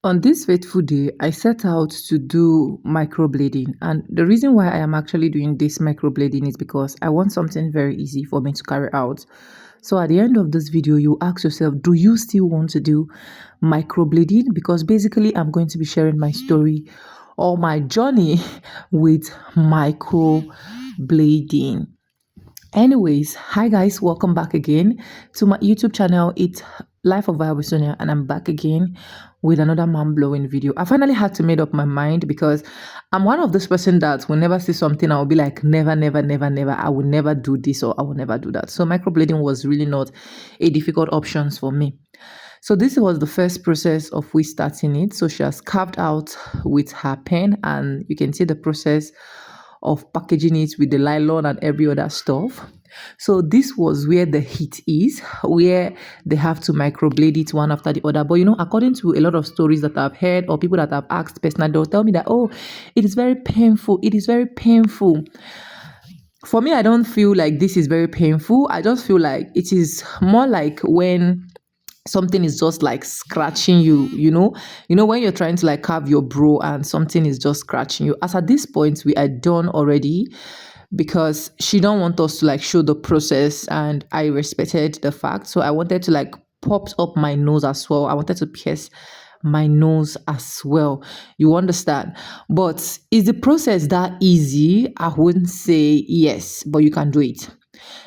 On this fateful day, I set out to do microblading. And the reason why I am actually doing this microblading is because I want something very easy for me to carry out. So at the end of this video, you ask yourself, do you still want to do microblading? Because basically, I'm going to be sharing my story or my journey with microblading. Anyways, hi guys, welcome back again to my YouTube channel. It's Life of Vibe with Sonia, and I'm back again with another mind-blowing video. I finally had to make up my mind because I'm one of those person that will never see something, I'll be like, never, never, never, never, I will never do this or I will never do that. So microblading was really not a difficult option for me. So this was the first process of we starting it. So she has carved out with her pen, and you can see the process of packaging it with the nylon and every other stuff. So this was where the heat is, where they have to microblade it one after the other. But according to a lot of stories that I've heard or people that I've asked personally, they'll tell me that, oh, it is very painful. It is very painful. For me, I don't feel like this is very painful. I just feel like it is more like when something is just like scratching you, when you're trying to like carve your brow and something is just scratching you. As at this point, we are done already because she don't want us to like show the process, and I respected the fact. So I wanted to like pop up my nose as well. I wanted to pierce my nose as well. You understand? But is the process that easy? I wouldn't say yes, but you can do it.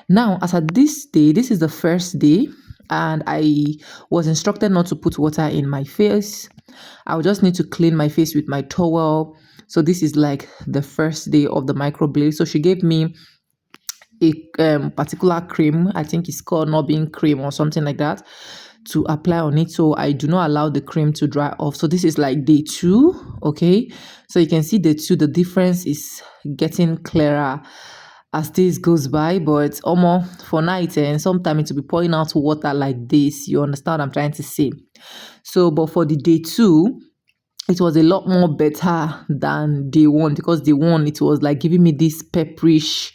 Now, as at this day, this is the first day, and I was instructed not to put water in my face. I would just need to clean my face with my towel. So this is like the first day of the microblade. So she gave me a particular cream. I think it's called Nubbing cream or something like that, to apply on it. So I do not allow the cream to dry off. So this is like day 2. Okay, so you can see day 2, the difference is getting clearer as days goes by. But almost for night, and sometimes it will be pouring out water like this. You understand what I'm trying to say? So but for the day 2, it was a lot more better than day 1, because day 1 it was like giving me this pepperish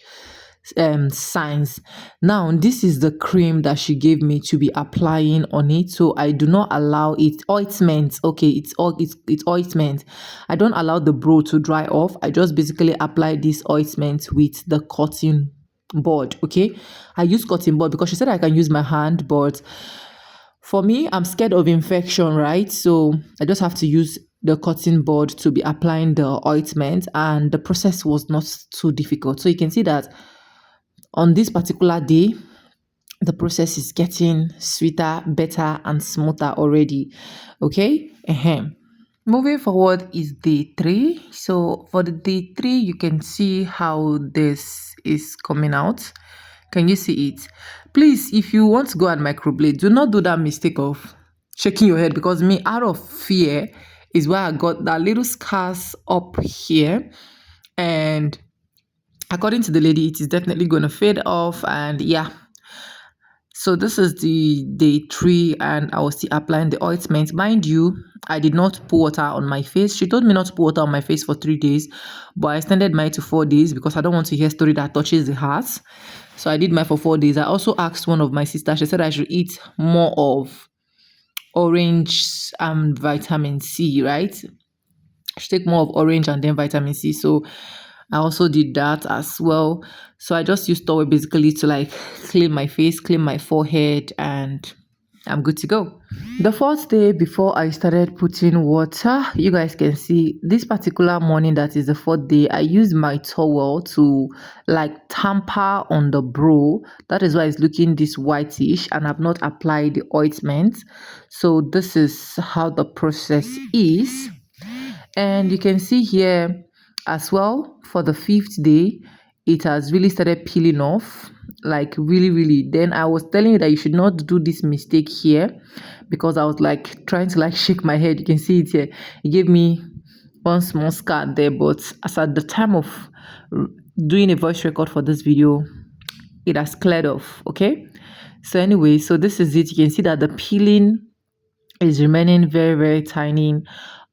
signs. Now this is the cream that she gave me to be applying on it. So I do not allow it ointment. Okay, it's ointment. I don't allow the brow to dry off. I just basically apply this ointment with the cotton board. Okay, I use cotton board because she said I can use my hand, but for me, I'm scared of infection, right? So I just have to use the cotton board to be applying the ointment, and the process was not too difficult. So you can see that on this particular day, the process is getting sweeter, better, and smoother already. Okay. Moving forward is day 3. So for the day 3, you can see how this is coming out. Can you see it? Please, if you want to go and microblade, do not do that mistake of shaking your head, because me, out of fear, is why I got that little scars up here. And according to the lady, it is definitely going to fade off. And yeah, so this is the day 3, and I was still applying the ointment. Mind you, I did not put water on my face. She told me not to put water on my face for 3 days, but I extended mine to 4 days because I don't want to hear story that touches the heart. So I did mine for 4 days. I also asked one of my sisters, she said I should eat more of orange and vitamin C, right? I should take more of orange and then vitamin C. So I also did that as well. So I just used towel basically to like clean my face, clean my forehead, and I'm good to go. The 4th day, before I started putting water, you guys can see this particular morning, that is the 4th day, I used my towel to like tamper on the brow. That is why it's looking this whitish, and I've not applied the ointment. So this is how the process is. And you can see here as well, for the 5th day, it has really started peeling off, like really. Then I was telling you that you should not do this mistake here, because I was like trying to like shake my head. You can see it here. It gave me one small scar there, but as at the time of doing a voice record for this video, it has cleared off. Okay, so anyway, so this is it. You can see that the peeling is remaining very tiny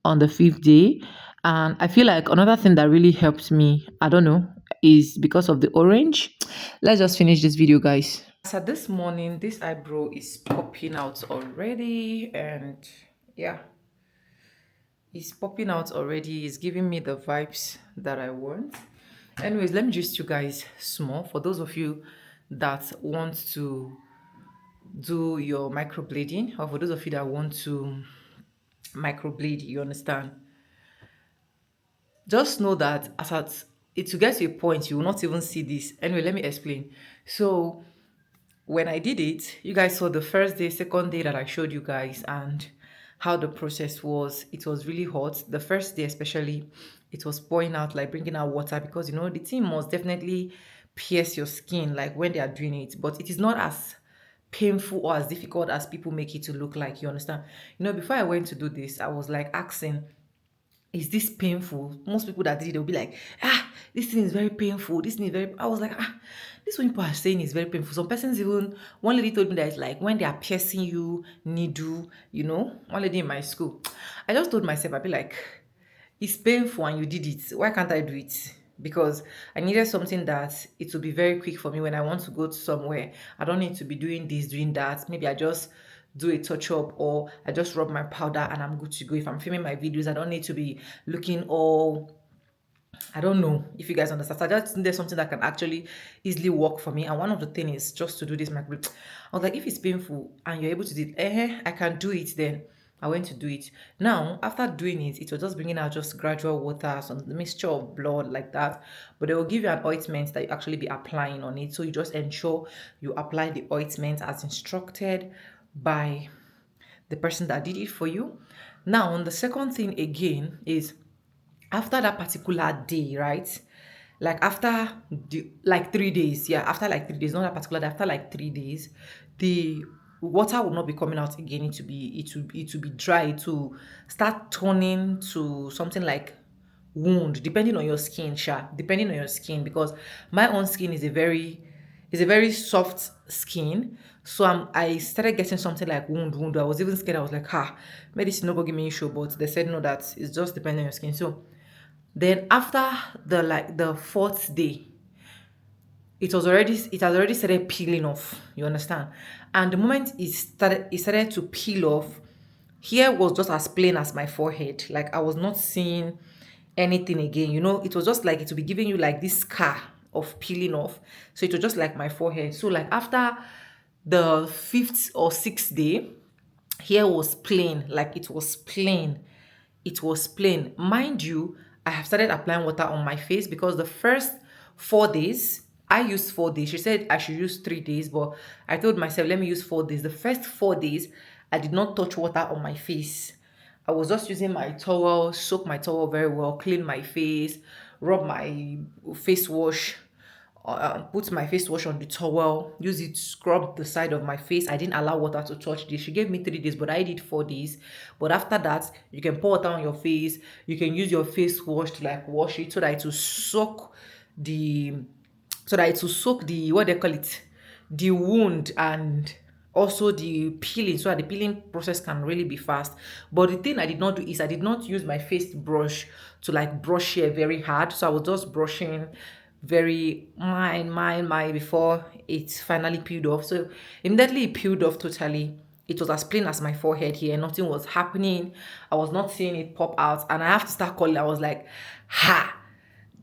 on the 5th day. And I feel like another thing that really helped me, I don't know, is because of the orange. Let's just finish this video, guys. So this morning, this eyebrow is popping out already, and yeah, It's popping out already. It's giving me the vibes that I want. Anyways, let me just you guys small for those of you that want to do your microblading, or for those of you that want to microblade, you understand. Just know that as at it will get to a point you will not even see this. Anyway, let me explain. So when I did it, you guys saw the first day, second day that I showed you guys and how the process was. It was really hot. The first day, especially, it was pouring out, like bringing out water because the thing must definitely pierce your skin, like when they are doing it. But it is not as painful or as difficult as people make it to look like. You understand? Before I went to do this, I was like asking, is this painful? Most people that did it, they'll be like, this thing is very painful. This thing is very. I was like, this one people are saying is very painful. Some persons even, one lady told me that it's like when they are piercing you, needle, one lady in my school. I just told myself, I'd be like, it's painful and you did it. Why can't I do it? Because I needed something that it will be very quick for me when I want to go to somewhere. I don't need to be doing this, doing that. Maybe I just do a touch up or I just rub my powder and I'm good to go. If I'm filming my videos, I don't need to be looking all, I don't know if you guys understand. So I just need something that can actually easily work for me. And one of the things is just to do this micro. I was like, if it's painful and you're able to do it, I can do it then. I went to do it. Now, after doing it, it was just bringing out just gradual water, some mixture of blood like that. But they will give you an ointment that you actually be applying on it. So you just ensure you apply the ointment as instructed by the person that did it for you. Now, the second thing again is after that particular day, right? Like after like 3 days, yeah, after like 3 days, not that particular day, after like 3 days, the water will not be coming out again. It will be dry. It will start turning to something like wound, depending on your skin, sha. Depending on your skin, because my own skin is a very soft skin. So I started getting something like wound. I was even scared. I was like, medicine no go give me issue, but they said no, that it's just depending on your skin. So then after the fourth day, it has already started peeling off. You understand? And the moment it started to peel off, here was just as plain as my forehead. Like I was not seeing anything again. It was just like it would be giving you like this scar of peeling off. So it was just like my forehead. So like after the fifth or sixth day, here was plain, like it was plain. Mind you, I have started applying water on my face because the first 4 days I used 4 days. She said I should use 3 days, but I told myself, let me use 4 days. The first 4 days I did not touch water on my face. I was just using my towel, soak my towel very well, clean my face, rub my face wash, put my face wash on the towel, use it to scrub the side of my face. I didn't allow water to touch this. She gave me 3 days, but I did 4 days. But after that, you can pour water on your face. You can use your face wash to like wash it so that it will soak the what they call it, the wound, and also the peeling, so that the peeling process can really be fast. But the thing I did not do is I did not use my face brush to like brush here very hard. So I was just brushing very mine before it finally peeled off. So immediately it peeled off totally. It was as plain as my forehead here. Nothing was happening. I was not seeing it pop out. And I have to start calling. I was like,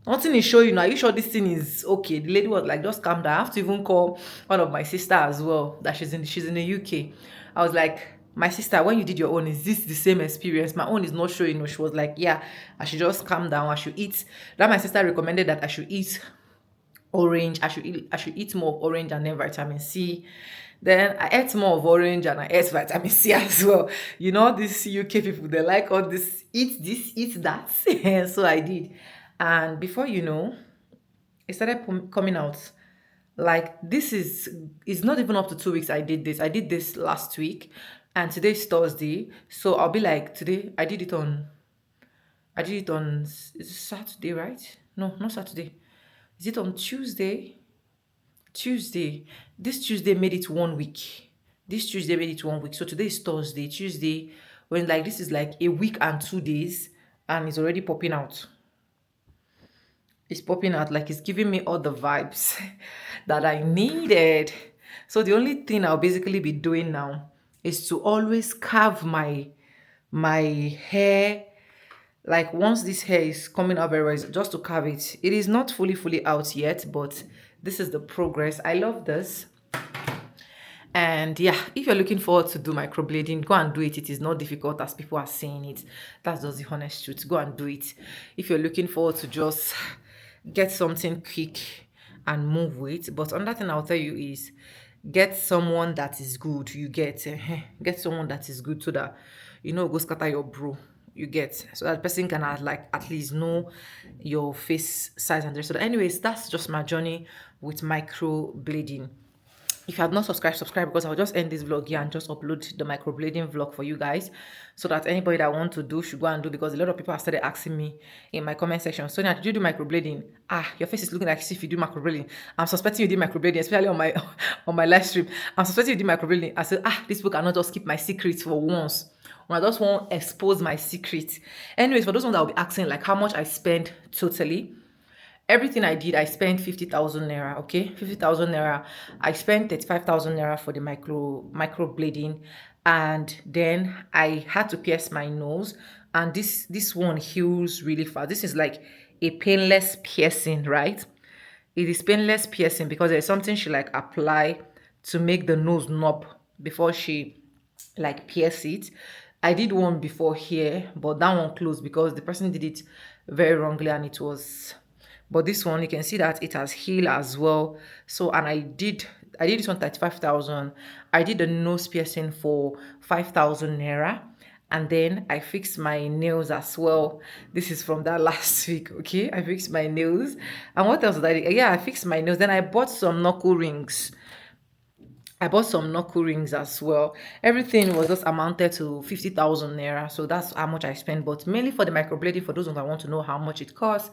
nothing is showing. Are you sure this thing is okay? The lady was like, just calm down. I have to even call one of my sister as well, that she's in the UK. I was like, my sister, when you did your own, is this the same experience? My own is not showing. No, she was like, yeah, I should just calm down. I should eat. That my sister recommended that I should eat orange. I should eat more of orange and then vitamin C. Then I ate more of orange and I ate vitamin C as well. These UK people, they like all this, eat that. So I did. And before you know, it started coming out. Like this is not even up to 2 weeks I did this. I did this last week and today's Thursday. So I'll be like, today I did it on is it Saturday, right? No, not Saturday. Is it on Tuesday? Tuesday. This Tuesday made it 1 week. This Tuesday made it 1 week. So today is Thursday. Tuesday, when like this is like a week and 2 days, and it's already popping out. It's popping out, like it's giving me all the vibes that I needed. So the only thing I'll basically be doing now is to always carve my hair, Like once this hair is coming out very well, it's just to carve it. It is not fully out yet, but this is the progress. I love this. And yeah, if you're looking forward to do microblading, go and do it. It is not difficult as people are saying it. That's just the honest truth. Go and do it. If you're looking forward to just get something quick and move with. But another thing I'll tell you is get someone that is good. You get someone that is good so that go scatter your bro. You get so that person can like at least know your face size and the rest of that. Anyways, that's just my journey with microblading. If you have not subscribed, subscribe, because I'll just end this vlog here and just upload the microblading vlog for you guys, so that anybody that want to do should go and do, because a lot of people have started asking me in my comment section, Sonia, did you do microblading? Your face is looking like as if you do microblading. I'm suspecting you did microblading, especially on my on my live stream. I'm suspecting you did microblading. I said, this book cannot just keep my secrets for once. When I just won't expose my secret. Anyways, for those ones that will be asking like how much I spend totally, everything I did, I spent 50,000 naira. Okay, 50,000 naira. I spent 35,000 naira for the microblading, and then I had to pierce my nose. And this one heals really fast. This is like a painless piercing, right? It is painless piercing because there's something she like apply to make the nose knob before she like pierce it. I did one before here, but that one closed because the person did it very wrongly, and it was, but this one you can see that it has healed as well. So, and I did this one 35,000. I did the nose piercing for 5,000 naira. And then I fixed my nails as well. This is from that last week, okay? I fixed my nails. And what else did I do? Yeah, I fixed my nails. Then I bought some knuckle rings. As well. Everything was just amounted to 50,000 naira. So that's how much I spent. But mainly for the microblading, for those who want to know how much it cost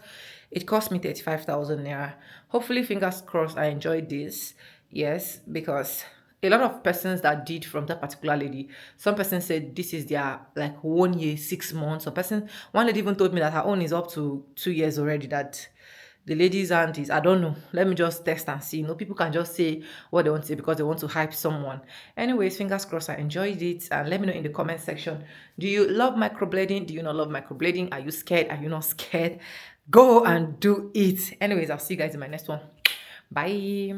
me 35,000 naira. Hopefully, fingers crossed, I enjoyed this. Yes, because a lot of persons that did from that particular lady, some person said this is their like 1 year, 6 months. One lady even told me that her own is up to 2 years already. That the ladies and is, I don't know. Let me just test and see. People can just say what they want to say because they want to hype someone. Anyways, fingers crossed, I enjoyed it. And let me know in the comment section. Do you love microblading? Do you not love microblading? Are you scared? Are you not scared? Go and do it. Anyways, I'll see you guys in my next one. Bye.